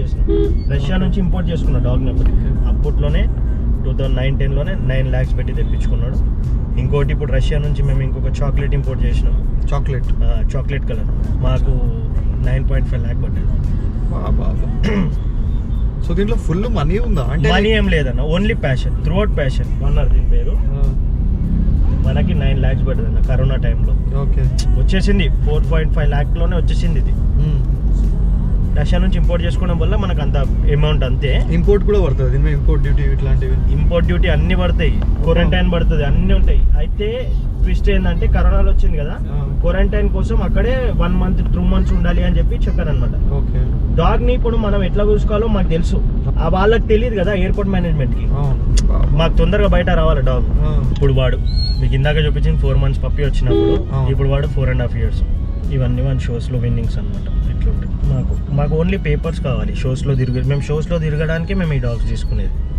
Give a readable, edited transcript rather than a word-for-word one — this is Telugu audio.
చేసిన. రష్యా నుంచి ఇంపోర్ట్ చేసుకున్న డాగ్ నెంబర్. అప్పట్లోనే 2009-10లోనే 9 lakhs పెట్టి తెప్పించుకున్నాడు. ఇంకోటి ఇప్పుడు రష్యా నుంచి మేము ఇంకొక చాక్లెట్ ఇంపోర్ట్ చేసినాం. చాక్లెట్ కలర్ మాకు 9.5 lakh పడ్డది. సో దీంట్లో ఫుల్ మనీ ఉందా? అంటే మనీ ఏం లేదన్న, ఓన్లీ ప్యాషన్, త్రూఅవుట్ ప్యాషన్ అన్నారు దీని పేరు. మనకి 9 lakhs పడ్డది అన్న కరోనా టైంలో. ఓకే, వచ్చేసింది 4.5 lakh వచ్చేసింది ఇది. రష్యా నుంచి ఇంపోర్ట్ చేసుకోవడం వల్ల మనకు అంత అమౌంట్ అంతే. ఇంపోర్ట్ కూడా పడుతుంది దీని, ఇంపోర్ట్ డ్యూటీ ఇట్లాంటివి, ఇంపోర్ట్ డ్యూటీ అన్ని పడతాయి, క్వారంటైన్ పడుతుంది, అన్ని ఉంటాయి. అయితే ట్విస్ట్ ఏంటంటే కరోనాలో వచ్చింది కదా, క్వారంటైన్ కోసం అక్కడే 1 month 2 months ఉండాలి అని చెప్పి చెప్పారనమాట. ఓకే, డాగ్ ని ఇప్పుడు మనం ఎట్లా చూసుకోవాలో మాకు తెలుసు, ఆ వాళ్ళకి తెలియదు కదా ఎయిర్పోర్ట్ మేనేజ్మెంట్ కి. మాకు తొందరగా బయట రావాలి డాగ్. ఇప్పుడు వాడు మీకు ఇందాక చూపించింది 4 months పప్పి వచ్చినప్పుడు, ఇప్పుడు వాడు 4.5 years. ఇవన్నీ మన షోస్లో విన్నింగ్స్ అనమాట. ఇట్లుంటాయి. మాకు ఓన్లీ పేపర్స్ కావాలి షోస్లో మేము షోస్లో తిరగడానికి మేము ఈ డాగ్స్ తీసుకునేది.